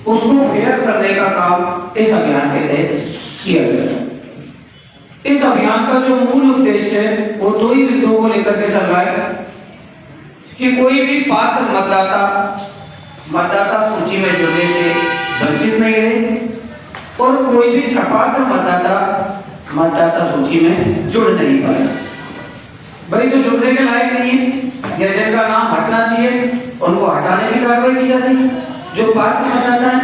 उसको फेयर करने का काम इस अभियान के तहत किया गया। इस अभियान का जो मूल उद्देश्य है वो दो ही बिंदुओं को लेकर के चल रहा है कि कोई भी पात्र मतदाता सूची में जुड़ने से वंचित नहीं रहे और कोई भी अपात्र मतदाता सूची में जुड़ नहीं पाए। भाई जो जुड़ने के लायक नहीं है या जिनका नाम हटना चाहिए उनको हटाने की कार्रवाई की जा रही है। जो पात्र मतदाता है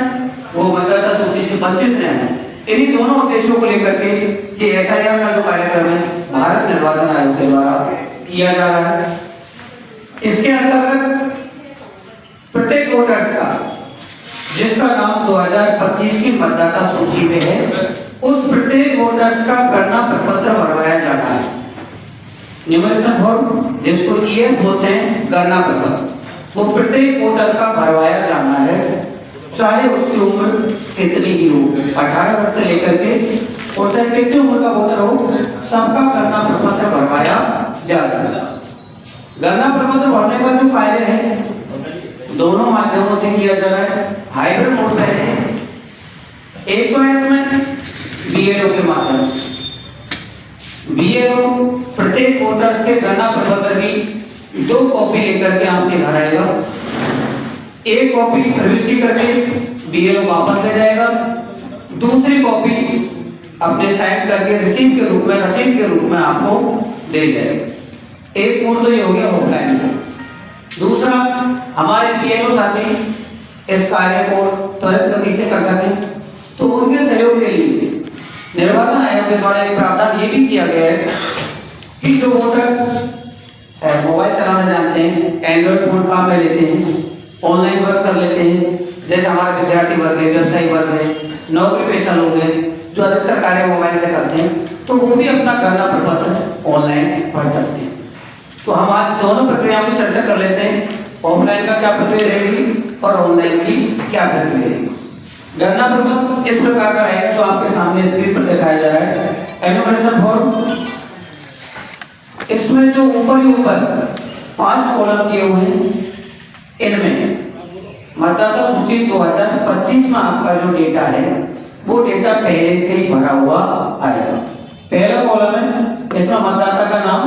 वो मतदाता सूची से वंचित न है। इन्हीं दोनों उद्देश्यों को लेकर के ये एसआईआर का जो कार्यक्रम है भारत निर्वाचन आयोग के द्वारा किया जा रहा है। इसके अंतर्गत प्रत्येक वोटर्स का जिसका नाम 2025 की मतदाता सूची में है उस प्रत्येक वोटर्स का गणना प्रपत्र भरवाया जाता है। न्यूमरेशन फॉर्म जिसको ईएफ बोलते हैं, गणना प्रपत्र, वो प्रत्येक वोटर का भरवाया जाना है, चाहे उसकी उम्र कितनी ही हो, 18 वर्ष से लेकर के और चाहे कितनी उम्र का वोटर हो, सबका गणना प्रपत्र भरवाया जाता है। गणना प्रपत्र भरने का जो कार्य है दोनों माध्यमों से किया जा रहा है। हाइब्रिड मोड पे है, एक तो है इसमें बीएलओ के माध्यम से। बीएलओ प्रत्येक वोटर्स के गणना प्रपत्र की 2 कॉपी लेकर के आपके घर आएगा। एक कॉपी प्रविष्टि करके बीएलओ वापस ले जाएगा, दूसरी कॉपी अपने साइन करके रसीद के रूप में आपको दे जाएगा। एक मोड तो ये हो गया ऑफलाइन मोड। दूसरा, हमारे बीएलओ साथी इस कार्य को त्वरित गति से कर सकें तो उनके सहयोग के लिए निर्वाचन आयोग के द्वारा एक प्रावधान ये भी किया गया है कि जो वोटर मोबाइल चलाना जानते हैं, एंड्रॉइड फोन काम में लेते हैं, ऑनलाइन वर्क कर लेते हैं, जैसे हमारा विद्यार्थी वर्ग है, व्यवसायी वर्ग है, नौकरी पेशा लोग हैं जो अधिकतर कार्य मोबाइल से करते हैं, तो वो भी अपना गणना प्रपत्र ऑनलाइन भर सकते हैं। तो हम आज दोनों प्रक्रियाओं की चर्चा कर लेते हैं, ऑफलाइन का क्या प्रक्रिया रहेगी और ऑनलाइन की क्या प्रक्रिया रहेगी। गणना प्रपत्र इस प्रकार का है जो आपके सामने स्क्रीन पर दिखाया जा रहा है। एनुमरेशन फॉर्म, इसमें जो ऊपर 5 कॉलम दिए हुए हैं, इनमें मतदाता सूची 2025 में आपका जो डेटा है वो डेटा पहले से ही भरा हुआ आएगा। पहला कॉलम है, इसमें मतदाता का नाम,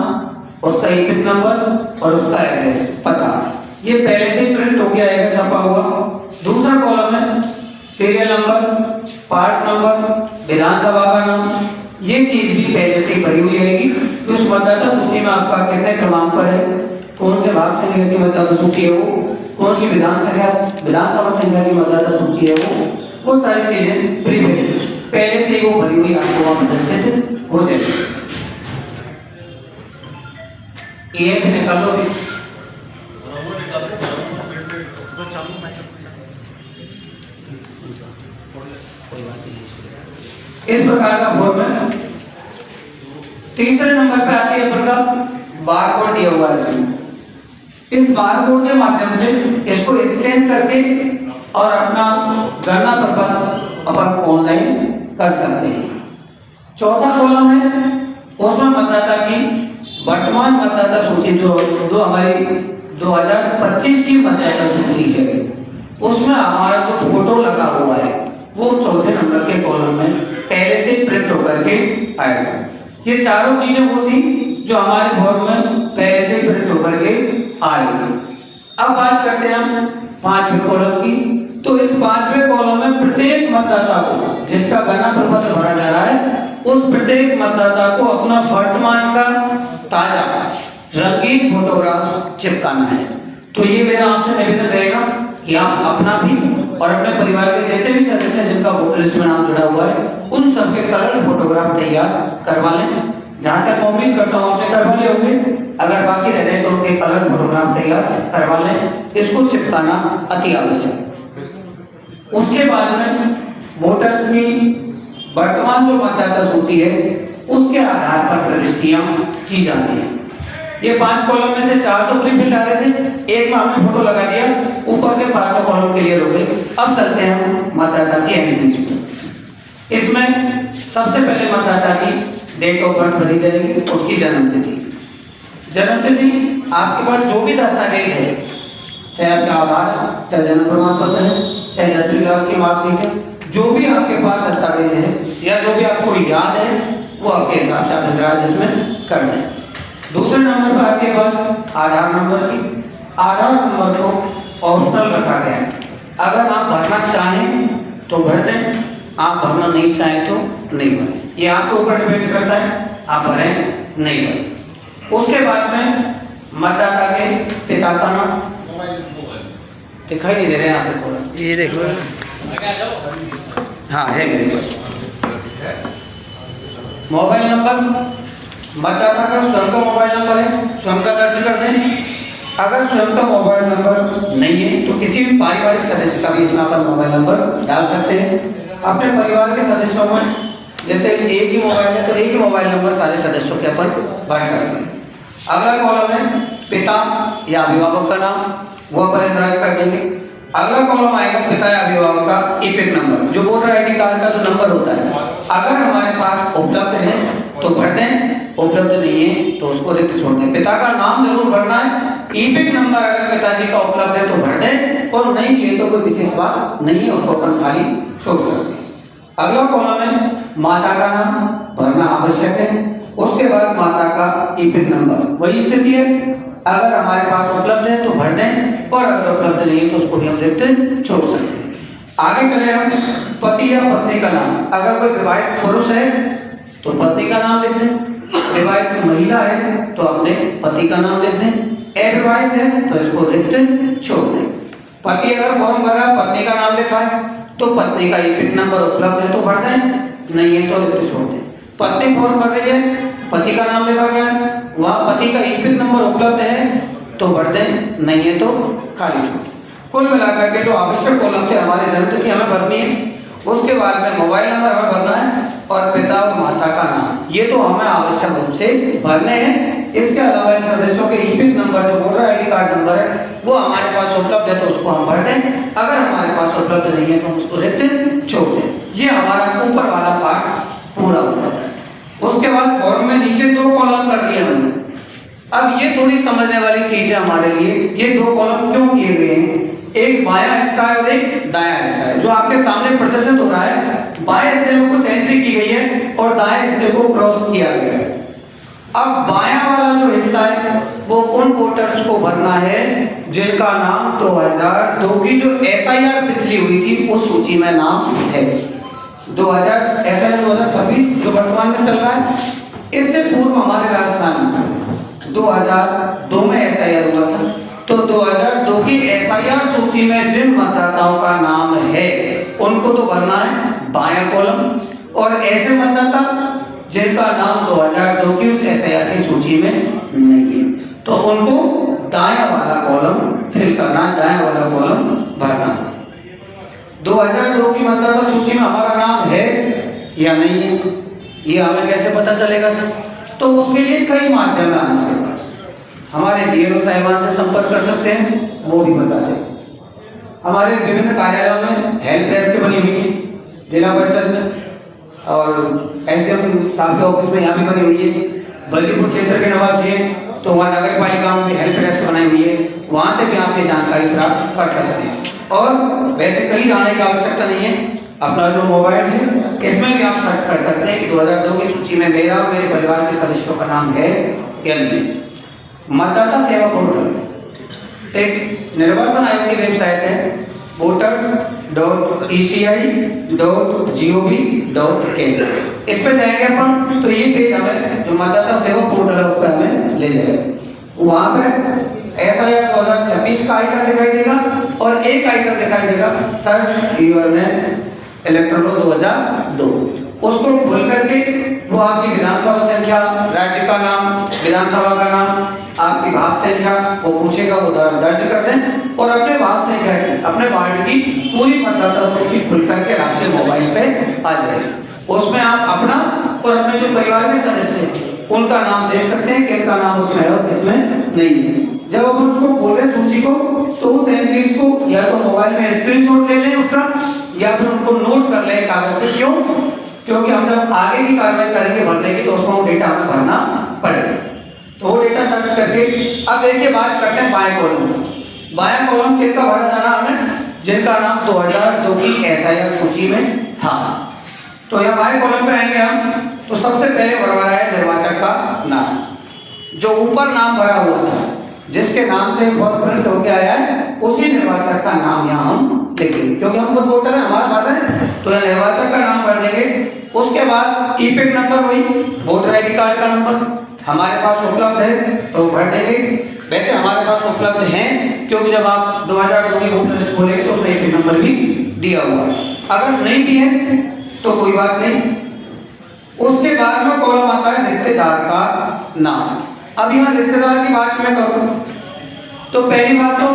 उसका ईपिक नंबर और उसका एड्रेस, पता, ये पहले से ही प्रिंट हो गया है, छपा हुआ। दूसरा कॉलम है सीरियल नंबर, पार्ट नंबर, विधानसभा का नाम, ये चीज भी पहले से ही भरी हुई रहेगी। उस मतदाता सूची में आपका कितने क्रमांक पर है, कौन से भाग संख्या की मतदाता सूची है कौन सी विधानसभा संख्या की मतदाता सूची है वो सारी चीजें पहले से ही वो भरी हुई आपको वहां प्रदर्शित हो जाएगी। ये निकाल लो इस प्रकार का फॉर्म है। तीसरे नंबर पे आती है प्रकार बारकोड दिया हुआ है। इस बारकोड के माध्यम से इसको स्कैन करके और अपना गणना प्रपत्र अपन ऑनलाइन कर सकते हैं। चौथा कॉलम है, उसमें मतदाता की वर्तमान मतदाता सूची जो हमारी 2025 की मतदाता सूची है उसमें हमारा जो फोटो लगा हुआ है वो चौथे नंबर के कॉलम में पहले से प्रिंट होकर के आएगा। ये चारों चीजें वो थी जो हमारे फॉर्म में पहले से प्रिंट होकर के आ रही है। अब बात करते हैं हम 5वें कॉलम की। तो इस 5वें कॉलम में प्रत्येक मतदाता को जिसका गणना प्रपत्र भरा जा रहा है उस प्रत्येक मतदाता को अपना वर्तमान का ताजा रंगीन फोटोग्राफ चिपकाना है। तो ये मेरा आपसे निवेदन रहेगा कि आप अपना भी और अपने परिवार के जितने भी सदस्य हैं जिनका वोटर लिस्ट में नाम जुड़ा हुआ है उन सबके कलर फोटोग्राफ तैयार करवा लें। जहां तक उम्मीद करता हूं आपसे करवा ले होंगे, अगर बाकी रह जाए तो उनके कलर फोटोग्राफ तैयार करवा लें। इसको चिपकाना अति आवश्यक। उसके बाद में वोटर्स की वर्तमान जो मतदाता सूची है उसके आधार पर प्रविष्टियां की जाती हैं। ये 5 कॉलम में से 4 तो प्री फिल आ रहे थे, एक में हमने फोटो लगा दिया, ऊपर के 5 कॉलम क्लियर हो गए। अब चलते हैं हम मतदाता की एंट्रीज पे। इसमें सबसे पहले मतदाता की डेट ऑफ बर्थ भरी जाएगी, उसकी जन्म तिथि। आपके पास जो भी दस्तावेज है, चाहे आपका आधार, चाहे जन्म प्रमाण पत्र है, चाहे 10वीं क्लास की मार्कशीट है, जो भी आपके पास दस्तावेज है या जो भी आपको याद है वो आपके हिसाब से आप इंदराज इसमें कर दें। दूसरे नंबर पर आपके पास आधार नंबर की, आधार नंबर को ऑप्शनल रखा गया है। अगर आप भरना चाहें तो भर दें, आप भरना नहीं चाहें तो नहीं भरें, ये आपके ऊपर डिपेंड करता है, आप भरें नहीं भरें। उसके बाद में मतदाता के पिता का नाम, दिखाई नहीं दे रहे यहाँ से थोड़ा, ये देखो, हाँ है मेरे पास। मोबाइल नंबर, मतदाता का स्वयं का मोबाइल नंबर है, स्वयं का दर्ज कर दें। अगर स्वयं का मोबाइल नंबर नहीं है तो किसी भी पारिवारिक सदस्य का भी इसमें अपन मोबाइल नंबर डाल सकते हैं। अपने परिवार के सदस्यों में जैसे एक ही मोबाइल है तो एक ही मोबाइल नंबर सारे सदस्यों के अपन भर सकते हैं। अगला कॉलम है पिता या अभिभावक का नाम, वो अपन इंदराज कर देंगे। अगला कॉलम आएगा पिता या अभिभावक का ईपिक नंबर, जो वोटर आईडी कार्ड का जो नंबर होता है, अगर हमारे पास उपलब्ध है तो भर दें, उपलब्ध नहीं है तो उसको रिक्त छोड़ दें। पिता का नाम जरूर भरना है, ईपिक नंबर अगर पिताजी का उपलब्ध है तो भर दें, और नहीं दिए तो कोई विशेष बात नहीं है, उसको अपन खाली छोड़ सकते हैं। अगला कॉलम है माता का नाम, भरना आवश्यक है। उसके बाद माता का ईपिक नंबर, वही स्थिति है, अगर हमारे पास उपलब्ध है तो भर दें, और अगर उपलब्ध नहीं है तो उसको भी हम रिक्त छोड़ सकते हैं। आगे चले हम पति या पत्नी का नाम, अगर कोई विवाहित पुरुष है तो पति का नाम लिख दें, विवाहित महिला है तो अपने पति का नाम लिख दें, अविवाहित है तो इसको रिक्त छोड़ दें। पति अगर फॉर्म भरा पत्नी का नाम लिखा है तो पत्नी का ईपिक नंबर उपलब्ध है तो भर दें, नहीं है तो रिक्त छोड़ दें। पत्नी फॉर्म भर रही है, पति का नाम लिखा गया है, वहाँ पति का ईपिक नंबर उपलब्ध है तो भर दें, नहीं है तो खाली छोड़ दें। कुल मिलाकर के जो आवश्यक कॉलम थे हमारी जन्म तिथि हमें भरनी है, उसके बाद में मोबाइल नंबर हमें भरना है, और पिता और माता का नाम, ये तो हमें आवश्यक रूप से भरने हैं। इसके अलावा इन सदस्यों के ईपिक नंबर जो वोटर आईडी कार्ड नंबर है वो हमारे पास उपलब्ध है तो उसको हम भर दें, अगर हमारे पास उपलब्ध नहीं है तो हम उसको रिक्त छोड़ दें। ये हमारा ऊपर वाला पार्ट पूरा हो जाता है। उसके बाद फॉर्म में नीचे 2 कॉलम कर दिए हमने। अब ये थोड़ी समझने वाली चीज है हमारे लिए, ये 2 कॉलम क्यों किए गए हैं, एक बायां हिस्सा है और एक दायां हिस्सा है। जो आपके सामने प्रदर्शित हो रहा है, बाएं हिस्से में कुछ एंट्री की गई है और दाएं हिस्से को क्रॉस किया गया है। अब बायां वाला जो हिस्सा है वो उन वोटर्स को भरना है जिनका नाम 2002 की जो SIR पिछली हुई थी उस सूची में नाम है। 2026 जो वर्तमान में चल रहा है, इससे पूर्व हमारे राजस्थान में 2002 में SIR हुआ था, तो 2002 की SIR सूची में जिन मतदाताओं का नाम है उनको तो भरना है बायां कॉलम, और ऐसे मतदाता जिनका नाम 2002 की उस SIR की सूची में नहीं है तो उनको दायां वाला कॉलम फिल करना, दायां वाला कॉलम भरना। 2002 की मतदाता सूची में हमारा नाम है या नहीं है, ये हमें कैसे पता चलेगा सर? तो उसके लिए कई माध्यम है हमारे पास, हमारे BLO साहिबान से संपर्क कर सकते हैं, वो भी बता दें। हमारे विभिन्न कार्यालयों में हेल्प डेस्क बनी हुई है, जिला परिषद में और SDM साहब के ऑफिस में यहाँ भी बनी हुई है। बल्दीपुर क्षेत्र के निवासी हैं तो वहाँ नगर पालिकाओं की हेल्प डेस्क बनाई हुई है, वहाँ से भी आप ये जानकारी प्राप्त कर सकते हैं। और वैसे कहीं जाने की आवश्यकता नहीं है, अपना जो मोबाइल है इसमें भी आप सर्च कर सकते हैं कि 2002 की सूची में मेरा और मेरे परिवार के सदस्यों का नाम है या नहीं। मतदाता सेवा पोर्टल एक निर्वाचन आयोग की वेबसाइट है, voters.eci.gov.in। इस पे जाएंगे अपन तो ये पेज हमें जो मतदाता सेवा पोर्टल है उस पर हमें ले जाएगा। वहाँ पे SIR 2026 का आइकन दिखाई देगा और एक आइकन दिखाई देगा सर्च योर नेम इलेक्ट्रोल 2002। उसको खोल करके वो आपकी विधानसभा संख्या, राज्य का नाम, विधानसभा का नाम, आपकी भाग संख्या वो पूछेगा, वो दर्ज कर दें और अपने भाग संख्या की, अपने वार्ड की पूरी मतदाता सूची खुल करके आपके मोबाइल पे आ जाएगी। उसमें आप अपना और अपने जो परिवार के सदस्य हैं उनका नाम देख सकते हैं कि इनका नाम उसमें है और किसमें नहीं है। जब अपन उसको खोलें सूची को तो उस एंट्रीज को या तो मोबाइल में स्क्रीनशॉट ले लें उसका, या फिर उनको नोट कर लें कागज पे। क्यों? क्योंकि हम जब आगे की कार्रवाई करेंगे भरने की तो उसमें वो डेटा हमें भरना पड़ेगा। तो वो डेटा सर्च करके अब देखिए बात करते हैं बाएं कॉलम। बाएं कॉलम किसका भरा जाना हमें? जिनका नाम 2002 की SIR सूची में था। तो यहाँ बाएं कॉलम पे आएंगे हम, तो सबसे पहले भरवा रहा है निर्वाचक का नाम। जो ऊपर नाम भरा हुआ था, जिसके नाम से फॉर्म प्रिंट होके आया है, उसी निर्वाचक का नाम यहाँ हम लिखेंगे, क्योंकि हम खुद वोटर है, हमारा बात है। तो यहाँ निर्वाचक का नाम भर देंगे। उसके बाद ईपिक नंबर, वही वोटर ID कार्ड का नंबर हमारे पास उपलब्ध है तो भर देंगे। वैसे हमारे पास उपलब्ध है, क्योंकि जब आप 2002 की वोटर लिस्ट खोलेंगे तो उसमें ईपिक नंबर भी दिया हुआ है। अगर नहीं भी है तो कोई बात नहीं। उसके बाद में कॉलम आता है रिश्तेदार का नाम। अब यहाँ रिश्तेदार की बात मैं करूँ तो पहली बात तो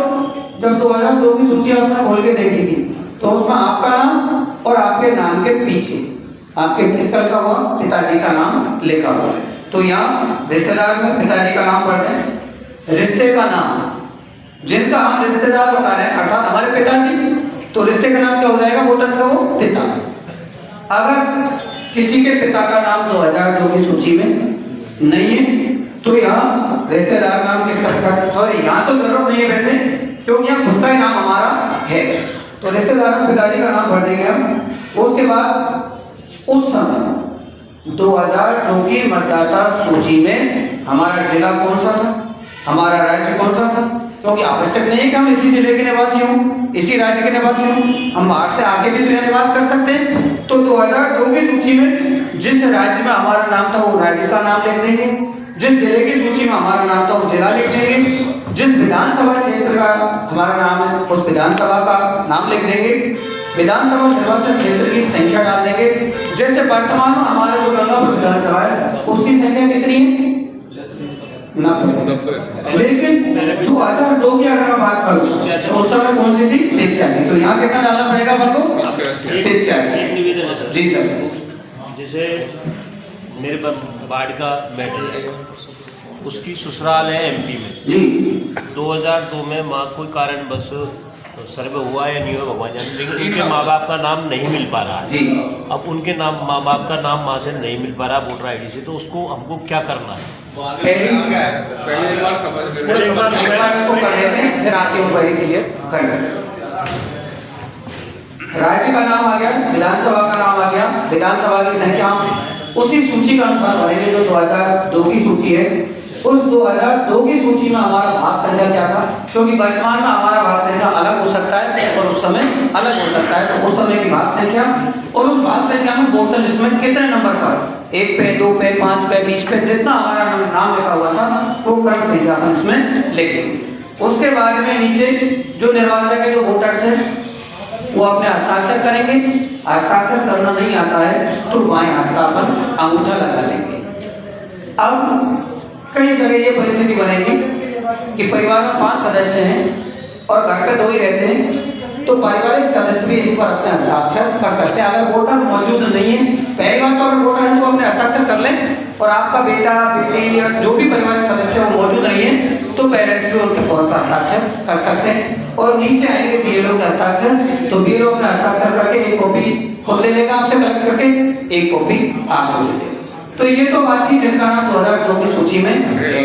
जब 2002 की सूची आपने खोल के देखी थी, तो उसमें आपका नाम और आपके नाम के पीछे आपके किसका लिखा हुआ, पिताजी का नाम लिखा हुआ है। तो यहाँ रिश्तेदार में पिताजी का नाम भर दें। रिश्ते का नाम, जिनका हम रिश्तेदार बता रहे हैं, अर्थात हमारे पिताजी, तो रिश्ते का नाम क्या हो जाएगा वोटर्स का, वो पिता। अगर किसी के पिता का नाम 2002 की सूची में नहीं है तो यहाँ रिश्तेदार नाम किसका लिखा है, सॉरी यहाँ तो जरूरत नहीं है वैसे, क्योंकि यहाँ खुद का ही नाम हमारा है। तो रिश्तेदार में पिताजी का नाम भर देंगे हम। उसके बाद उस समय 2002 की मतदाता सूची में हमारा जिला कौन सा था, हमारा राज्य कौन सा था, क्योंकि आवश्यक नहीं है कि हम इसी जिले के निवासी हों, इसी राज्य के निवासी हों, हम बाहर से आके भी तो यहाँ निवास कर सकते हैं। तो 2002 की सूची में जिस राज्य में हमारा नाम था वो राज्य का नाम लिख देंगे, जिस जिले की सूची में हमारा नाम था वो जिला लिख देंगे, जिस विधानसभा क्षेत्र का हमारा नाम है उस विधानसभा का नाम लिख देंगे, विधानसभा निर्वाचन क्षेत्र की संख्या डाल देंगे। जैसे वर्तमान में हमारा जो गंगापुर विधानसभा है उसकी संख्या कितनी है, 90। लेकिन 2002 की अगर मैं बात करूँ उस समय कौन सी थी, 85। तो यहाँ कितना डालना पड़ेगा अपन को, 85। जी सर। जैसे मेरे वार्ड का बेटा है, उसकी ससुराल है MP में जी। 2002 में माँ कोई कारणवश सर्वे हुआ या नहीं हुआ भगवान जाने, लेकिन उनके माँ बाप का नाम नहीं मिल पा रहा है जी। अब उनके नाम माँ बाप का नाम माँ से नहीं मिल पा रहा वोटर ID से, तो उसको हमको क्या करना है? फिर आपकी इंक्वायरी क्लियर कर लें। राज्य का नाम आ गया, विधानसभा का नाम आ गया, विधानसभा की संख्या हम उसी सूची का अनुसार भरेंगे जो 2002 की सूची है। उस 2002 की सूची में हमारा भाग संख्या क्या था, क्योंकि वर्तमान में हमारा भाग संख्या अलग हो सकता है और उस समय अलग हो सकता है। तो उस समय की भाग संख्या और उस भाग संख्या में वोटर लिस्ट में कितने नंबर पर, 1 पे, 2 पे, 5 पे, 20 पे, जितना हमारा नाम लिखा हुआ था वो क्रम संख्या हम इसमें लिख देंगे। उसके बाद में नीचे जो निर्वाचक के जो वोटर्स हैं वो अपने हस्ताक्षर करेंगे। हस्ताक्षर करना नहीं आता है तो बाएं हाथ का अपन अंगूठा लगा लेंगे। अब कई जगह ये परिस्थिति बनेगी कि परिवार में 5 सदस्य हैं और घर पे 2 ही रहते हैं, तो पारिवारिक सदस्य भी इस पर अपने हस्ताक्षर कर सकते हैं। अगर वोटर मौजूद नहीं है, पहली बात तो अगर वोटर है तो अपने हस्ताक्षर कर लें, और आपका बेटा बेटी या जो भी पारिवारिक सदस्य वो मौजूद नहीं है तो पेरेंट्स भी उनके फॉर्म पर हस्ताक्षर कर सकते हैं। और नीचे आएंगे BLO के हस्ताक्षर, तो BLO अपने हस्ताक्षर करके एक कॉपी खुद ले लेगा आपसे कलेक्ट करके, एक कॉपी आपको दे देगा। तो ये तो बात थी जिनका नाम 2002 की सूची में है।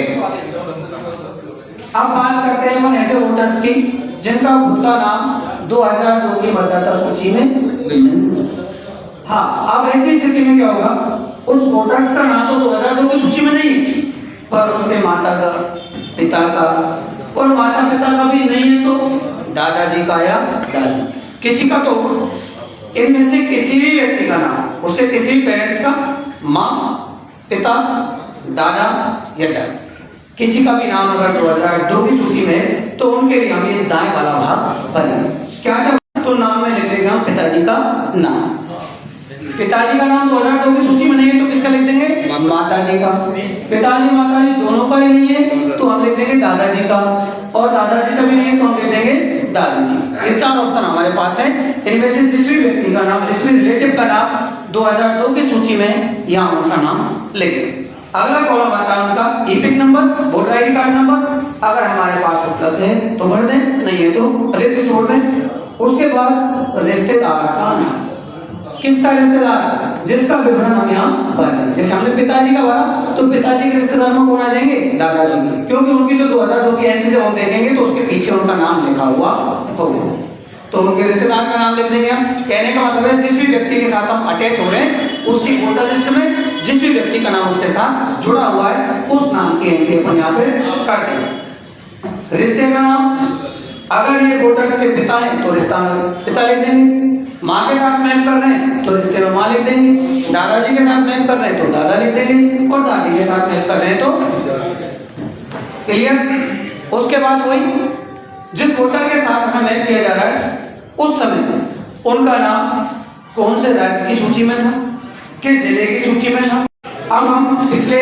अब बात करते हैं हम ऐसे वोटर्स की जिनका खुद का नाम 2002 की मतदाता सूची में नहीं। हाँ, अब ऐसी स्थिति में क्या होगा, उस वोटर्स का नाम तो 2002 की सूची में नहीं, पर उसके माता का, पिता का, और माता पिता का भी नहीं है तो दादाजी का या दादी किसी का, तो इनमें से किसी भी व्यक्ति का नाम, उसके किसी भी पेरेंट्स का, माँ, पिता, दादा या दादी, किसी का भी नाम अगर 2002 की सूची में, तो उनके लिए हम ये दाएं वाला भाग भरेंगे। क्या क्या, तो नाम में लिख देंगे हम पिताजी का नाम। पिताजी का नाम 2002 की सूची में नहीं है तो किसका लिख देंगे, माताजी का। पिताजी माताजी दोनों का ही नहीं है तो हम लिख देंगे दादाजी का, और दादाजी का भी नहीं है तो हम लिख देंगे दादाजी। ये 4 ऑप्शन हमारे पास है। इनमें से जिस भी व्यक्ति का नाम, जिस भी रिलेटिव का नाम 2002 की सूची में, यहाँ उनका नाम लिख दें। अगला कॉलम आता है उनका EPIC number, voter ID card number. अगर हमारे पास उपलब्ध है तो भर दें, नहीं है तो रिक्त छोड़ दें। उसके बाद रिश्तेदार का नाम, किसका रिश्तेदार, जिसका विवरण हम यहाँ भर दें। जैसे हमने पिताजी का भरा तो पिताजी के रिश्तेदार में कौन आ जाएंगे, दादाजी, क्योंकि उनकी जो 2002 की एंट्री से हम देखेंगे तो उसके पीछे उनका नाम लिखा हुआ होगा। तो उनके रिश्तेदार का नाम लिख देंगे हम। कहने का मतलब है जिस भी व्यक्ति के साथ हम अटैच हो रहे हैं उसकी वोटर लिस्ट में जिस भी व्यक्ति का नाम उसके साथ जुड़ा हुआ है उस नाम की एंट्री अपन यहाँ पे कर देंगे। रिश्ते का नाम, अगर ये वोटर्स के पिता हैं तो रिश्ता में पिता लिख देंगे, माँ के साथ मैप कर रहे हैं तो रिश्ते में माँ लिख देंगे, दादाजी के साथ मैप कर रहे हैं तो दादा लिख देंगे और दादी के साथ मैप कर रहे हैं तो क्लियर। उसके बाद वही जिस वोटर के साथ हमें मैप किया जा रहा है उस समय उनका नाम कौन से राज्य की सूची में था, किस जिले की सूची में था। अब हम पिछले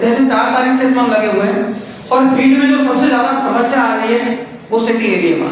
जैसे 4 तारीख से इसमें हम लगे हुए हैं और फील्ड में जो सबसे ज्यादा समस्या आ रही है वो सिटी एरिया में,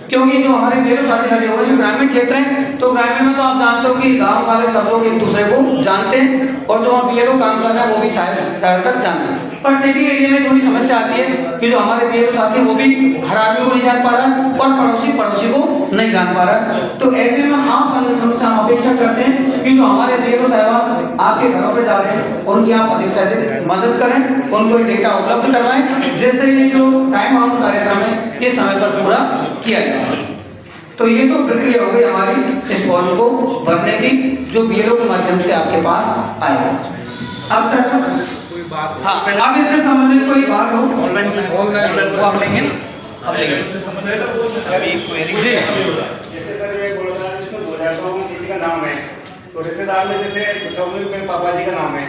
क्योंकि जो हमारे मेरे साथी लगे हुए जो ग्रामीण क्षेत्र हैं तो ग्रामीण में तो आप जानते हो कि गांव वाले सब लोग एक दूसरे को जानते हैं और जो वहाँ बीएलओ काम कर रहे हैं वो भी ज्यादातर जानते हैं। पर सिटी एरिया में थोड़ी समस्या आती है कि जो हमारे बीएलओ साथी हैं वो भी हर आदमी को नहीं जान पा रहा है और पड़ोसी को नहीं जान पा रहा है। तो ऐसे में आप संगठनों से हम अपेक्षा करते हैं कि जो हमारे बीएलओ साहब आपके घरों पर जा रहे हैं उनकी आप अधिक से अधिक मदद करें, उनको डेटा उपलब्ध करवाएं जिससे ये जो टाइम आउट कार्यक्रम है ये समय पर पूरा किया जा सके। तो ये तो प्रक्रिया हो गई हमारी इस फॉर्म को भरने की जो बीएलओ के माध्यम से आपके पास आएगा। अब तक हाँ, अब इससे संबंधित कोई बात हो ऑनलाइन वो आप लेंगे अब लेंगे जैसे सर मैं बोल रहा हूँ जिसमें 2002 में किसी का नाम है तो रिश्तेदार में जैसे मेरे पापा जी का नाम है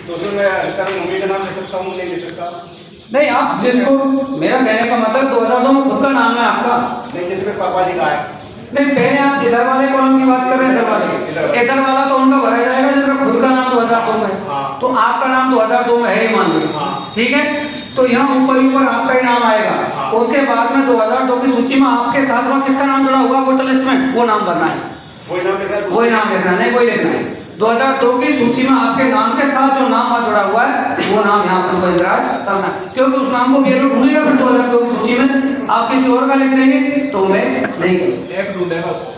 तो उसमें मैं रिश्तेदार में मम्मी का नाम ले सकता हूँ नहीं ले सकता? नहीं, आप जिसको मेरा कहने का मतलब 2002 में खुद का नाम है आपका नहीं, जैसे मेरे पापा जी का है नहीं, पहले आप इधर वाले कॉलम की बात कर रहे हैं, इधर वाले इधर वाला तो उनका भरा जाएगा जिनका खुद का नाम 2002 में है। हाँ। तो आपका नाम 2002 में है ही मान लीजिए। हाँ। ठीक है, तो यहाँ ऊपर आपका ही नाम आएगा। हाँ। उसके बाद में 2002 की सूची में आपके साथ में किसका नाम जुड़ा हुआ वोटर लिस्ट में वो नाम भरना है, वही नाम लिखना है, वही नाम लिखना नहीं वही लिखना है। 2002 की सूची में आपके नाम के साथ जो नाम वहाँ जुड़ा हुआ है वो नाम यहाँ पर इंद्राज करना, क्योंकि उस नाम को बीएलओ ढूंढेगा फिर 2002 की सूची में आप किसी और का लिख देंगे तो मैं नहीं करूँगा। ऐप ढूंढेगा उसको,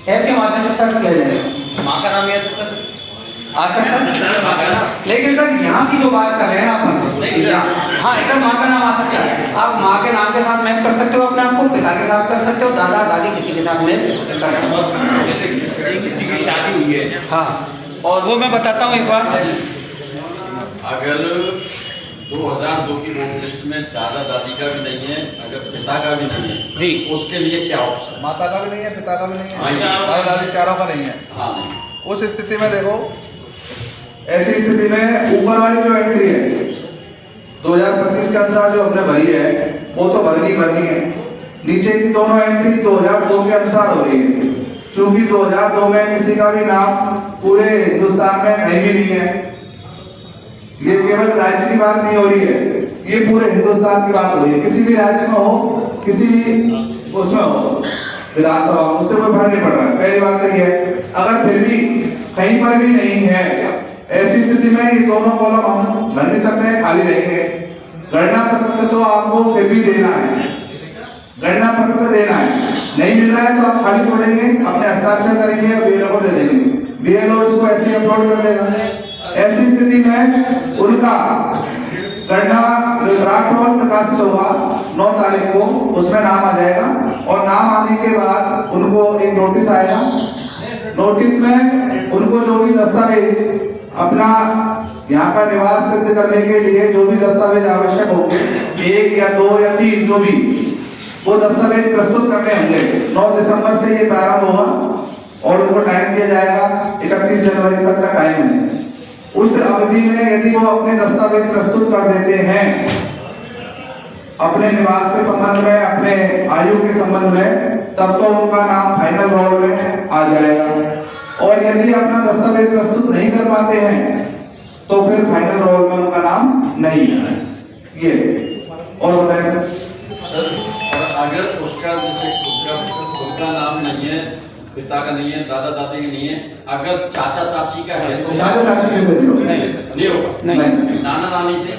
ऐप के माध्यम से सर्च किया जाएगा, माँ का नाम आ सकता है। लेकिन सर यहाँ की जो बात कर रहे हैं आप हाँ इधर माँ का नाम आ सकता है। आप माँ के नाम के साथ मैच कर सकते हो अपने आप को, पिता के साथ कर सकते हो, दादा दादी किसी के साथ मैच कर सकते हो। जैसे किसी की शादी हुई है हाँ, और वो मैं बताता हूँ एक बार। अगर 2002 की वोट लिस्ट में दादा दादी का भी नहीं है, अगर पिता का भी नहीं है जी, उसके लिए क्या ऑप्शन? माता का भी नहीं है, पिता का भी नहीं हाँ, है, दादा दादी चारों का नहीं है। हाँ, उस स्थिति में देखो, ऐसी स्थिति में ऊपर वाली जो एंट्री है 2025 के अनुसार जो हमने भरी है वो तो भरनी है। नीचे की दोनों एंट्री 2002 के अनुसार हो रही है। चूंकि 2002 में किसी का भी नाम पूरे हिंदुस्तान में कहीं भी नहीं है, ये केवल राज्य की बात नहीं हो रही है, ये पूरे हिंदुस्तान की बात हो रही है। किसी भी राज्य में हो, किसी भी उसमें हो, विधानसभा में, उससे कोई फर्क नहीं पड़ रहा है। पहली बात तो ये है, अगर फिर भी कहीं पर भी नहीं है, ऐसी स्थिति में ये दोनों कॉलम हम भर नहीं सकते, खाली रहेंगे। गणना प्रपत्र तो आपको फिर भी देना है, गणना प्रपत्र देना है। नहीं मिल रहा है तो आप खाली छोड़ेंगे, अपने हस्ताक्षर करेंगे और बीएलओ को दे देंगे, बीएलओ इसको ऐसे ही अपलोड कर देगा। ऐसी स्थिति में उनका गणना ड्राफ्ट रोल प्रकाशित होगा 9 तारीख को, उसमें नाम आ जाएगा और नाम आने के बाद उनको एक नोटिस आएगा। नोटिस में उनको जो भी दस्तावेज अपना यहाँ का निवास सिद्ध करने के लिए जो भी दस्तावेज आवश्यक होंगे, 1 या 2 या 3 जो भी, वो दस्तावेज प्रस्तुत करने होंगे। 9 दिसंबर से ये प्रारंभ होगा और उनको टाइम दिया जाएगा, 31 जनवरी तक का टाइम है। उस अवधि में यदि वो अपने दस्तावेज प्रस्तुत कर देते हैं अपने निवास के संबंध में, अपने आयु के संबंध में, तब तो उनका नाम फाइनल रोल में आ जाएगा। और यदि अपना दस्तावेज प्रस्तुत नहीं कर पाते हैं तो फिर फाइनल रोल में उनका नाम नहीं है। ये और बताएं सर, अगर उसका जैसे खुद का नाम नहीं है, पिता का नहीं है, दादा दादी का नहीं है, अगर चाचा चाची का है तो चाचा चाची कैसे नहीं होगा? नहीं, नाना नानी से,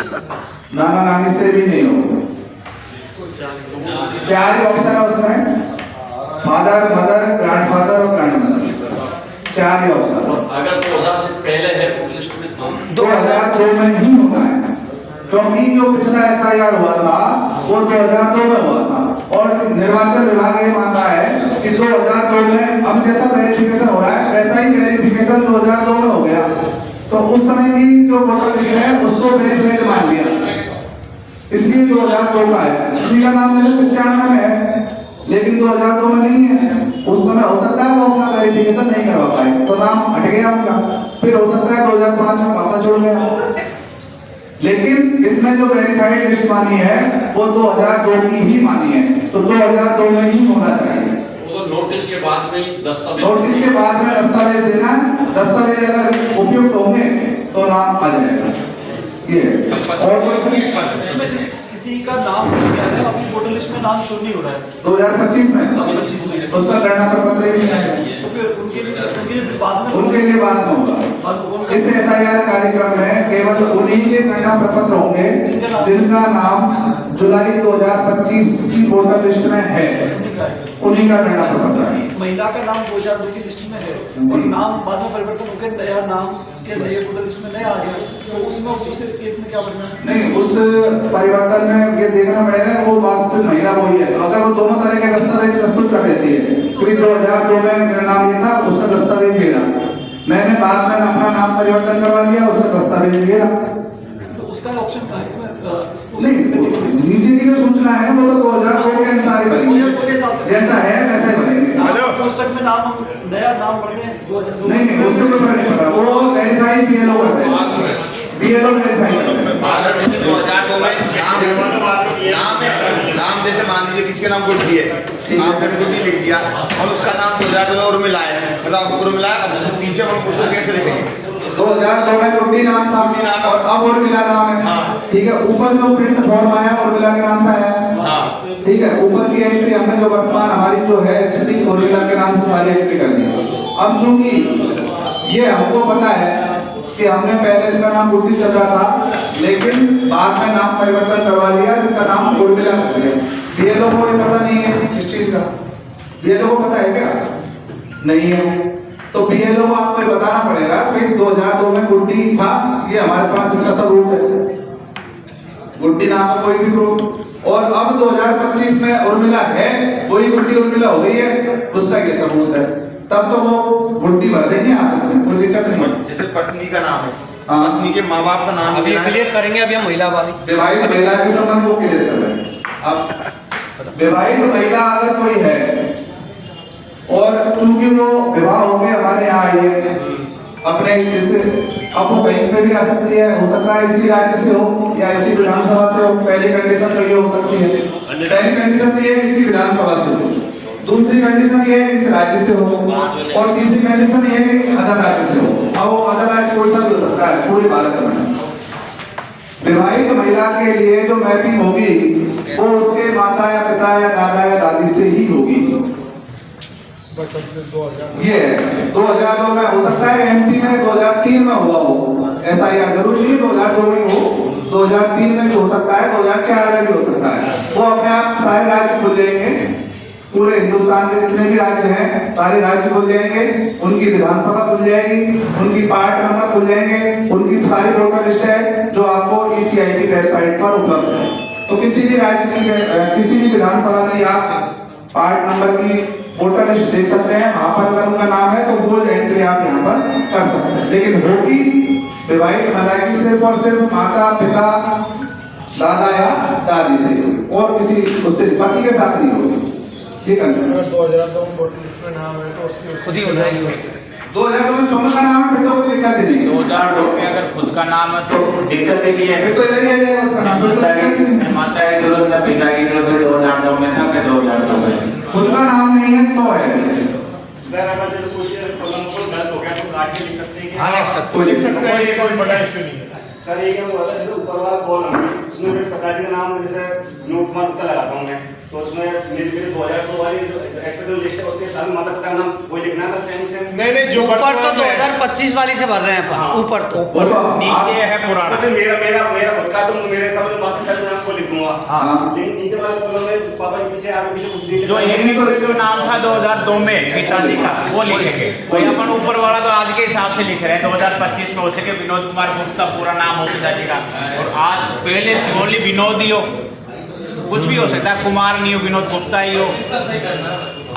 नाना नानी से भी नहीं होगा। 4 ऑप्शन है उसमें, फादर, मदर, ग्रैंडफादर और ग्रैंडमदर, 4 ही ऑप्शन। और अगर 2000 से पहले है वोट लिस्ट में तो 2002 में ही होता है, क्योंकि जो पिछला SIR हुआ था वो 2002 में हुआ था। और निर्वाचन विभाग ये मान रहा है कि 2002 में अब जैसा वेरिफिकेशन हो रहा है वैसा ही वेरिफिकेशन 2002 में हो गया, तो उस समय की जो वोटर लिस्ट है उसको वेरीफाइड मान लिया, इसलिए 2002 का है। किसी का नाम 95 में है लेकिन 2002 में नहीं है, उस समय हो सकता है वो अपना वेरिफिकेशन नहीं करवा पाए तो नाम हट गया उनका, फिर हो सकता है 2005 में वापस जुड़ गया, लेकिन इसमें जो वेरीफाइड लिस्ट मानी है वो 2002 की ही मानी है, तो 2002 में ही होना चाहिए। वो तो नोटिस के बाद में ही दस्तावेज, नोटिस के बाद में दस्तावेज देना, दस्तावेज अगर उपयुक्त होंगे तो नाम आ जाएगा। ये और इसमें किसी का नाम क्या है अभी वोटर लिस्ट में नाम शो नहीं हो रहा है 2025 में 2025 में, उसका गणना प्रपत्र ही नहीं है, तो फिर उनके लिए बाद में उनके लिए बात न होगा। इस SIR कार्यक्रम में केवल उन्हीं के गणना प्रपत्र होंगे जिनका नाम जुलाई 2025 की वोटर लिस्ट में है, उन्हीं का गणना प्रपत्र है। महिला का नाम 2002 की लिस्ट में है और नाम बाद में परिवर्तन होकर नया नाम के नए वोटर लिस्ट में नया आ गया, तो उसमें उस केस में क्या करना है? नहीं, उस परिवर्तन में ये देखना पड़ेगा वो वास्तविक महिला वही है, तो अगर वो दोनों तरह के दस्तावेज प्रस्तुत कर देती है, क्योंकि 2002 में मेरा नाम ये था उसका दस्तावेज ये रहा, मैंने बाद में अपना नाम परिवर्तन करवा लिया उसका दस्तावेज ये रहा, तो उसका ऑप्शन कहाँ है इसमें? नहीं नीचे की जो सूचना है वो तो 2002 के अनुसार ही बनेगी, जैसा है वैसा ही बनेगी। पुस्तक में नाम नया नाम भर दें 2002 नहीं उससे कोई फर्क नहीं पड़ा, वो वेरीफाई BLO करते हैं, BLO वेरीफाई करते हैं। 2002 में नाम जैसे मान लीजिए किसी के नाम गुड्डी है, आपने गुड्डी लिख दिया और उसका नाम 2002 में उर्मिला है, मतलब उर्मिला पीछे हम उसको कैसे लिखेंगे? 2002 में गुड्डी नाम था और अब उर्मिला नाम है, ठीक है। ऊपर जो प्रिंट फॉर्म आया उर्मिला के नाम से आया, ठीक है। ऊपर की एंट्री हमने जो वर्तमान हमारी जो है स्थिति उर्मिला के नाम से सारी एंट्री कर दी। अब चूंकि ये हमको पता है कि हमने पहले इसका नाम गुड्डी चल रहा था लेकिन बाद में नाम परिवर्तन करवा लिया, इसका नाम उर्मिला कर दिया। BLO को ये पता नहीं है इस चीज का, BLO को पता है क्या? नहीं है, तो BLO को आपको ये बताना पड़ेगा कि 2002 में गुड्डी था, ये हमारे पास इसका सबूत है, गुड्डी नाम का कोई भी प्रूफ, और अब 2025 में उर्मिला है, वही गुड्डी उर्मिला हो गई है, उसका ये सबूत है, तब तो वो गुड्डी भर देंगे आप, इसमें कोई दिक्कत नहीं है। जैसे पत्नी का नाम है, पत्नी के माँ बाप का नाम अभी क्लियर करेंगे, अभी हम महिला वाली विवाहित महिला के संबंध को क्लियर कर रहे हैं। अब विवाहित महिला अगर कोई है और चूंकि वो विवाह होके हमारे यहाँ आई है अपने जैसे, अब वो कहीं पे भी आ सकती है, हो सकता है इसी राज्य से हो या इसी विधानसभा से हो, पहली कंडीशन तो ये हो सकती है, पहली कंडीशन तो ये है इसी विधानसभा से हो, दूसरी कंडीशन ये है इस राज्य से हो, और तीसरी कंडीशन ये है कि अदर राज्य से हो। अब वो अदर राज्य कोई सा भी हो सकता है पूरे भारत में। विवाहित महिला के लिए जो मैपिंग होगी वो उसके माता या पिता या दादा या दादी से ही होगी। ये 2002 में हो सकता है, MP में 2003 में हुआ हो, SIR जरूरी नहीं 2002 में हो, 2003 में भी हो सकता है, 2004 में भी हो सकता है। वो अपने आप सारे राज्य खुल जाएंगे, पूरे हिंदुस्तान के जितने भी राज्य हैं सारे राज्य खुल जाएंगे, उनकी विधानसभा खुल जाएगी, उनकी पार्ट नंबर खुल जाएंगे, उनकी सारी वोटर लिस्ट है जो आपको ECI की वेबसाइट पर उपलब्ध है। तो किसी भी राज्य की किसी भी विधानसभा की आप पार्ट नंबर की वोटर लिस्ट देख सकते हैं, वहां पर अगर उनका नाम है तो वो एंट्री आप यहाँ पर कर सकते हैं, लेकिन होगी विवाहित महिला की सिर्फ और सिर्फ माता पिता दादा या दादी से, और किसी उससे पति के साथ नहीं होगी। ठीक है, 2002 में वोटर लिस्ट में नाम है तो उसकी खुद ही हो जाएगी। 2002 में सोना का नाम है फिर तो कोई दिक्कत नहीं है। 2002 में अगर खुद का नाम है तो दिक्कत नहीं है, फिर तो इधर ही आ जाएगा उसका नाम, फिर तो दिक्कत ही नहीं। माता की जरूरत है, पिता की जरूरत है, 2002 में था कि 2002 में खुद का नाम नहीं है तो है सर, अगर जैसे कोई गलत हो गया तो काट के लिख सकते हैं कि हाँ, लिख सकते कोई लिख सकते हैं, ये कोई बड़ा इशू नहीं है। सर ये क्या हुआ था, जैसे ऊपर वाला कॉलम है उसमें मेरे पिताजी का नाम जैसे अनूप कुमार गुप्ता लगाता हूँ मैं, तो उसमें मेरे 2002 वाली एक्टिव लिस्ट है उसके साथ माता पिता का नाम वही लिखना था, सेम नहीं जो ऊपर तो 2025 वाली से भर रहे हैं अपन, ऊपर तो नीचे है पुराना। मेरा खुद का तो मेरे हिसाब से माता पिता का नाम को लिख दूंगा, लेकिन नीचे वाले कॉलम में पापा के पीछे आगे पीछे कुछ जो जो नाम था 2002 में पिताजी का वो लिखेंगे, वही अपन ऊपर वाला तो आज के हिसाब से लिख रहे हैं। 2025 में हो सके विनोद कुमार गुप्ता पूरा नाम हो पिताजी का, और आज पहले ओनली विनोद ही हो, कुछ भी हो सकता है, कुमार नहीं हो, विनोद गुप्ता ही हो।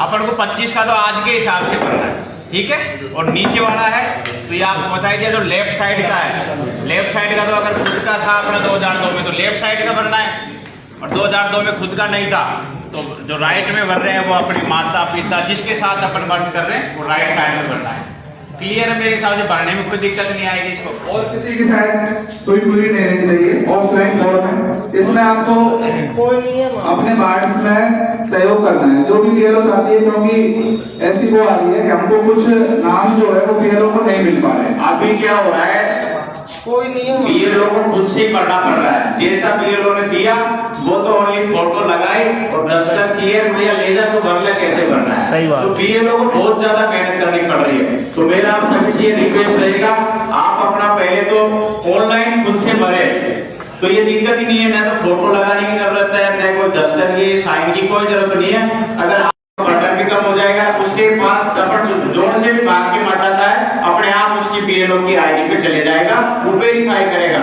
अपन को 25 का तो आज के हिसाब से भरना है, ठीक है। और नीचे वाला है तो ये आपको बता दिया, जो लेफ्ट साइड का है, लेफ्ट साइड का तो अगर खुद का था अपना 2002 में तो लेफ्ट साइड का भरना है, और 2002 में खुद का नहीं था तो जो राइट में भर रहे हैं वो अपनी माता पिता जिसके साथ अपन वर्क कर रहे हैं वो राइट साइड में भरना है। क्लियर है मेरे हिसाब से, भरने में कोई दिक्कत नहीं आएगी इसको। और किसी की शायद कोई पूरी नहीं रहनी चाहिए ऑफलाइन फॉर्म है। इसमें आपको अपने वार्ड में सहयोग करना है, जो भी बीएलओ आती है, क्योंकि ऐसी वो आ रही है कि हमको कुछ नाम जो है वो बीएलओ को नहीं मिल पा रहे। अभी क्या हो रहा है, कोई नियम बीएलओ को खुद से ही भरना पड़ रहा है। जैसा बीएलओ ने दिया वो तो ओनली फोटो लगाई और दस्तखत किए, भैया ले जा तो भर ले, कैसे भरना है। सही बात। तो बीएलओ को बहुत ज्यादा मेहनत करनी पड़ रही है। तो मेरा आप सभी से ये रिक्वेस्ट रहेगा, आप अपना पहले तो ऑनलाइन खुद से भरे तो ये दिक्कत ही नहीं है, ना तो फोटो लगाने की जरूरत है, ना कोई दस्तखत की साइन की कोई जरूरत नहीं है। अगर बटन भी कम हो जाएगा, उसके पास चपट जोड़ से भी भाग के मटाता है, अपने आप उसकी बीएलओ की आईडी पे चले जाएगा, वो वेरीफाई करेगा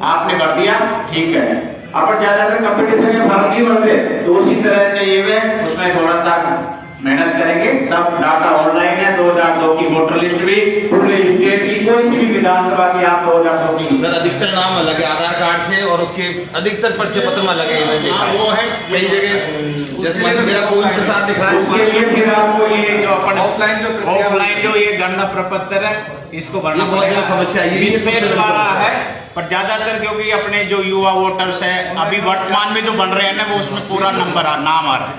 आपने भर दिया, ठीक है। अपन ज्यादातर कंपटीशन में भाग नहीं भरते, तो उसी तरह से ये वे उसमें थोड़ा सा मेहनत करेंगे। सब डाटा ऑनलाइन है, 2002 की वोटर लिस्ट भी, पूरे स्टेट की कोई सी भी विधानसभा की आप 2002 की सर अधिकतर नाम अलग है आधार कार्ड से, और उसके अधिकतर पर्चे पत्र में अलग है। मैंने देखा वो है कई जगह, जैसे मान लो मेरा गोविंद प्रसाद दिख रहा है, उसके लिए फिर आपको ये जो अपन ऑफलाइन जो ये गणना प्रपत्र है इसको भरना ये बहुत पड़ेगा। बड़ी समस्या है, ये 20 पेज सबसे वाला बड़ी है, पर ज्यादातर क्योंकि अपने जो युवा वोटर्स है अभी वर्तमान में जो बन रहे हैं ना, वो उसमें पूरा नाम आ रहा है।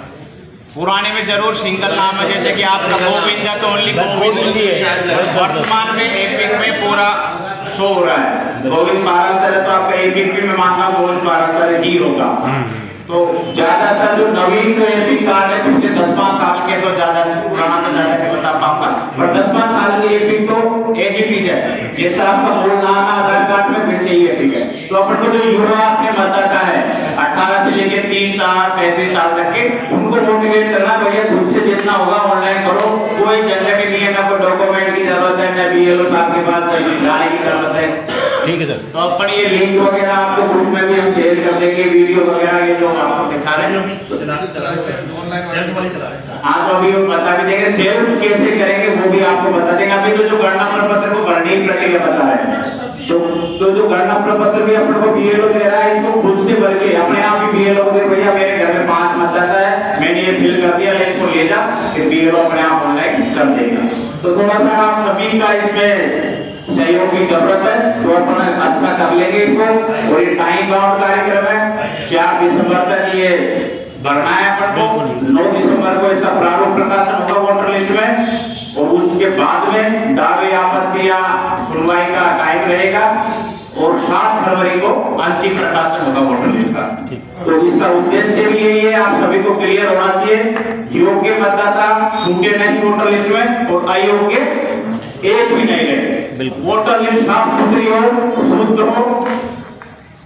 पुराने में जरूर सिंगल नाम है, जैसे कि आपका गोविंद है तो ओनली गोविंद, वर्तमान में एपिक में पूरा शो हो रहा है गोविंद पारासर है, तो आपका एपिक में मैं मानता हूँ गोविंद पारासर ही होगा। तो ज्यादातर जो नवीन जो एपिक कार्ड है पिछले 10-5 साल के, तो ज्यादा पुराना तो ज्यादा नहीं बता पाऊंगा, पर 10-5 साल के एपिक तो एज इट इज है, जैसा आपका मूल नाम है आधार कार्ड में वैसे ही एपिक है। तो अपन को जो युवा अपने मतदाता है 18 से लेके 30 साल 35 साल तक के, उनको मोटिवेट करना, भैया खुद से जितना होगा ऑनलाइन करो, कोई झंझट नहीं है, ना कोई डॉक्यूमेंट की जरूरत है, ना बीएलओ साहब के पास जाने की जरूरत है, ठीक है सर। तो अपन ये लिंक वगैरह आपको ग्रुप में भी हम शेयर कर देंगे, वीडियो वगैरह ये जो आपको दिखा रहे हैं हाँ, तो अभी हम बता भी देंगे सेल्फ कैसे करेंगे, वो भी आपको बता देंगे। अभी तो जो गणना प्रपत्र को भरने की प्रक्रिया बता रहे हैं, तो जो गणना प्रपत्र भी अपन को बीएलओ दे रहा है, इसको खुद से भर के अपने आप ही बीएलओ को दे, भैया मेरे घर में 5 मतदाता है, मैंने ये फिल कर दिया, इसको ले जा, फिर बीएलओ अपने आप ऑनलाइन कर देगा। तो थोड़ा सा आप सभी का इसमें सहयोग की जरूरत है, तो अपन अच्छा कर लेंगे इसको। और ये टाइम बाउंड कार्यक्रम है, 4 दिसंबर तक ये भरना है अपन को, 9 दिसंबर को इसका प्रारूप प्रकाशन होगा वोटर लिस्ट में, और उसके बाद में दावे आपत्ति या सुनवाई का टाइम रहेगा, और 7 फरवरी को अंतिम प्रकाशन होगा वोटर लिस्ट का। तो इसका उद्देश्य भी यही है, आप सभी को क्लियर होना चाहिए, योग्य मतदाता छूटे नहीं वोटर लिस्ट में, और अयोग्य एक भी नहीं रहे, वोटर लिस्ट साफ सुथरी हो, शुद्ध हो,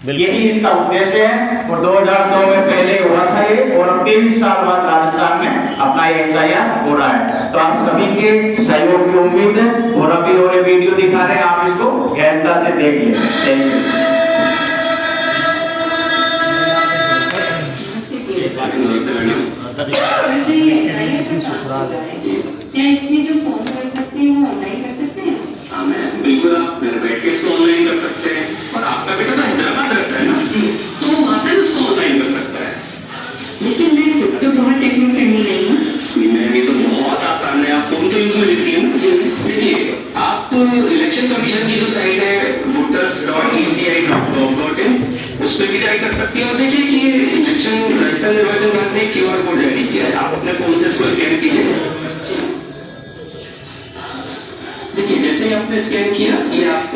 यही इसका उद्देश्य है। और 2002 में पहले हुआ था ये, और अब 23 साल बाद राजस्थान में अपना SIR हो रहा है। तो आप सभी के सहयोग की उम्मीद है, और अभी और वीडियो दिखा रहे हैं, आप इसको गहनता से देख लें। Thank you. क्या इसमें जो फॉर्म कर सकते हैं वो ऑनलाइन कर सकते हैं? हाँ मैम, बिल्कुल आप घर बैठ के इसको ऑनलाइन कर सकते हैं, और आपका बेटा तो हैदराबाद रहता है ना, तो वहाँ से भी उसको ऑनलाइन कर सकता है। लेकिन मैं खुद तो बहुत टेक्निक करनी नहीं हूँ। मैम ये तो बहुत आसान है, आप फोन तो यूज में लेती है ना। देखिए आप इलेक्शन कमीशन की जो साइट है voters.eci.gov.in, उस पर भी ट्राई कर सकती है। और देखिए कि इलेक्शन राजस्थान निर्वाचन आयोग ने QR कोड जारी किया है, आप अपने फोन से इसको स्कैन कीजिए। देखिए जैसे ही आपने स्कैन किया, ये आप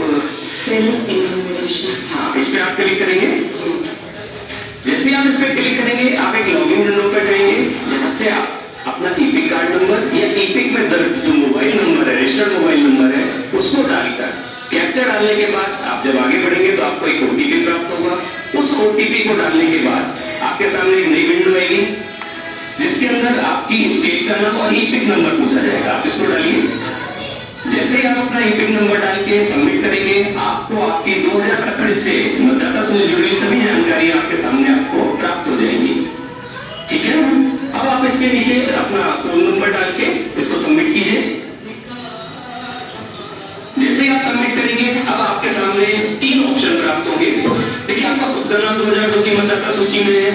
हाँ इस पे आप क्लिक करेंगे। जैसे आप इस पे क्लिक करेंगे, आप एक लॉगिन विंडो पर जाएंगे, जहाँ से आप अपना ईपिक कार्ड नंबर या ईपिक में दर्ज जो मोबाइल नंबर है, रजिस्टर्ड मोबाइल नंबर है, उसको डालकर कैप्चर डालने के बाद आप जब आगे बढ़ेंगे तो आपको एक OTP प्राप्त होगा। उस OTP को डालने के बाद आपके सामने एक नई विंडो आएगी, जिसके अंदर आपकी स्टेट का नाम और ईपिक नंबर पूछा जाएगा। आप इसको डालिए। जैसे ही आप अपना ईपिक नंबर डाल के सबमिट करेंगे, आपको आपकी 2021 से मतदाता से जुड़ी सभी जानकारी आपके सामने आपको प्राप्त हो जाएंगी। है। अब आप इसके नीचे अपना फोन नंबर डाल के इसको सबमिट कीजिए। जैसे ही आप सबमिट करेंगे अब आपके सामने 3 ऑप्शन प्राप्त होंगे। देखिए आपका खुद का नाम 2002 की मतदाता सूची में है,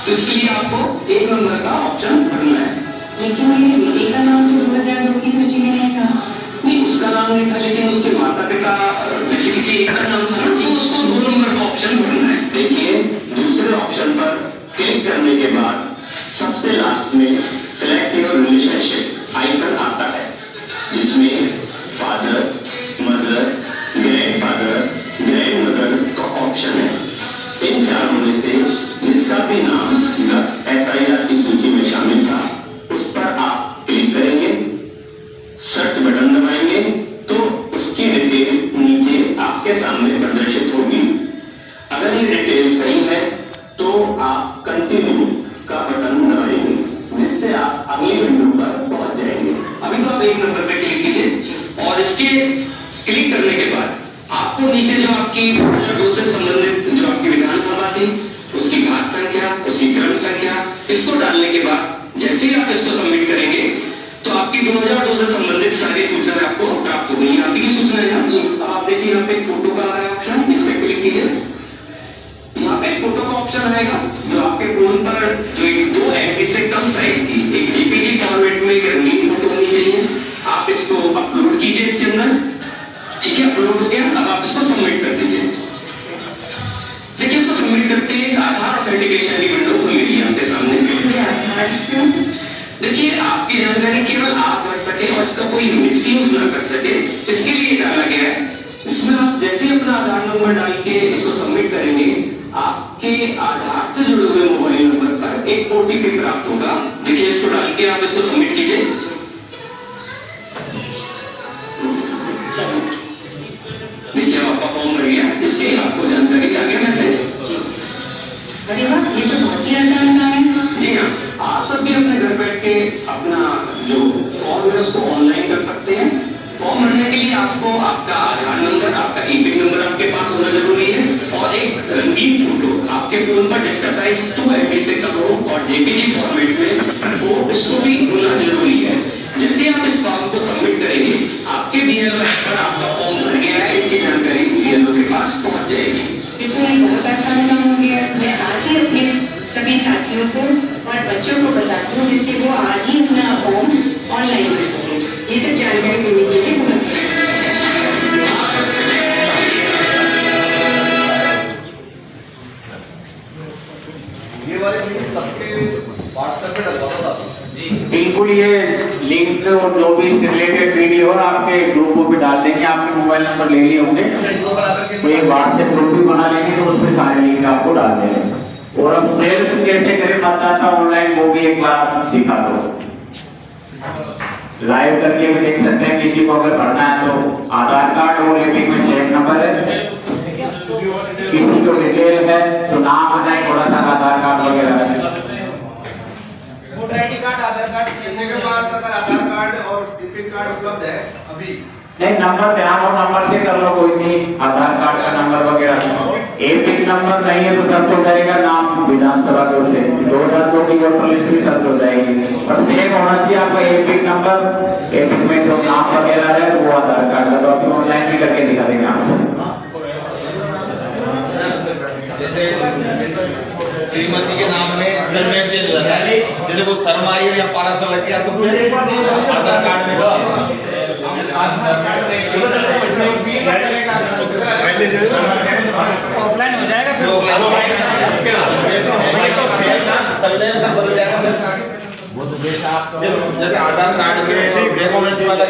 तो इसके लिए आपको 1 नंबर का ऑप्शन भरना है। लेकिन ये बेटी का नाम तो 2002 की सूची में नहीं था। नहीं, उसका नाम नहीं था, लेकिन उसके माता पिता जैसे किसी एक का नाम था ना, तो उसको 2 नंबर का ऑप्शन भरना है। देखिए दूसरे ऑप्शन पर क्लिक करने के बाद सबसे लास्ट में सिलेक्ट योर रिलेशनशिप आइकन आता है, जिसमें फादर, मदर, ग्रैंडफादर, ग्रैंडमदर का ऑप्शन है। इन चारों में से जिसका भी नाम SIR की सूची में शामिल था उस पर आप क्लिक करेंगे, सर्च बटन दबाएंगे तो उसकी डिटेल नीचे आपके सामने प्रदर्शित होगी। अगर ये डिटेल सही है तो आप कंटिन्यू का बटन दबाएंगे, जिससे आप अगली विंडो पर पहुंच जाएंगे। अभी तो आप 1 नंबर पे क्लिक कीजिए और इसके क्लिक करने के बाद आपको नीचे जो आपकी 2002 से संबंधित जो आपकी विधानसभा थी उसकी भाग संख्या, उसकी क्रम संख्या, इसको डालने के बाद जैसे ही आप इसको सबमिट करेंगे तो आपकी 2002 से संबंधित सारी सूचनाएं आपको प्राप्त हो गई। आपकी की सूचना है ना जी। अब आप देखिए यहाँ पे एक फोटो का आ रहा है ऑप्शन, इस पे क्लिक कीजिए। यहाँ पे एक फोटो का ऑप्शन आएगा जो आपके फोन पर जो एक 2 MB से कम साइज की एक JPG फॉर्मेट में एक रंगीन फोटो होनी चाहिए। आप इसको अपलोड कीजिए इसके अंदर। ठीक है, अपलोड हो गया। अब आप इसको सबमिट कर दीजिए। देखिए इसको सबमिट करते ही आधार ऑथेंटिकेशन की विंडो खुल गई है आपके सामने। देखिए आपकी जानकारी केवल आप भर सके और इसका कोई मिसयूज ना कर सके, इसके लिए डाला गया है। इसमें आप जैसे ही अपना आधार नंबर डाल के इसको सबमिट करेंगे आपके आधार से जुड़े हुए मोबाइल नंबर पर एक OTP प्राप्त होगा। देखिए इसको डाल के आप इसको सबमिट कीजिए। देखिए आपका फॉर्म भर गया, इसके आपको जानकारी आ गया मैसेज। अरे वाह, ये तो बहुत ही आसान काम है। जी हाँ, आप सब भी अपने घर बैठ के अपना जो फॉर्म है उसको ऑनलाइन कर सकते हैं। फॉर्म भरने के लिए आपको आपका आधार नंबर, आपका EPIC नंबर आपके पास होना जरूरी है और एक रंगीन फोटो आपके फोन पर जिसका साइज 2 MB से कम हो और JPG फॉर्मेट में वो उसको भी होना जरूरी है। जैसे आप इस फॉर्म को सबमिट करेंगे आपके BLO ऐप पर आपका फॉर्म भर गया है, इसकी जानकारी BLO के पास पहुंच जाएगी। ये तो एक बहुत आसान काम हो गया। मैं आज ही अपने सभी साथियों को और बच्चों को बताती हूँ जिससे वो आज ही अपना फॉर्म ऑनलाइन कर सके। ये सब जानकारी देने के लिए बहुत ये वाले लिंक सबके WhatsApp पे डलवाता था जी। बिल्कुल, ये लिंक और जो भी रिलेटेड वीडियो है आपके ग्रुपों पे डाल देंगे। आपके मोबाइल नंबर ले लिए होंगे तो एक WhatsApp ग्रुप भी बना लेंगे तो उसमें सारे लिंक आपको डाल देंगे। और अब सेल्फ कैसे करें मतदाता ऑनलाइन वो भी एक बार आप सिखा दो। लाइव करके भी देख सकते हैं। किसी को अगर भरना है तो आधार कार्ड और EPIC में सेम नंबर है। किसी को डिटेल है तो नाम आ जाए, थोड़ा सा आधार कार्ड वगैरह, वोटर ID कार्ड, आधार कार्ड। किसी के पास अगर आधार कार्ड और EPIC कार्ड उपलब्ध है अभी नहीं, नंबर ध्यान और नंबर से कर लो, कोई नहीं। आधार कार्ड का नंबर वगैरह EPIC नंबर नहीं है तो सर्च हो जाएगा नाम विधानसभा की ओर से। 2002 की वोटर लिस्ट भी सर्च हो जाएगी। पर सेम होना चाहिए आपका EPIC नंबर, EPIC में जो नाम वगैरह है वो आधार कार्ड का। तो आप ऑनलाइन भी करके दिखा देंगे आपको। जैसे श्रीमती के नाम में सरनेम चेंज हो जाता है, जैसे वो शर्मा आई या पाराशर लग गया तो आधार कार्ड में ऑफलाइन हो जाएगा फिर। सरनेम सब बदल जाएगा। जैसे आधार कार्ड के डॉक्यूमेंट्स वाला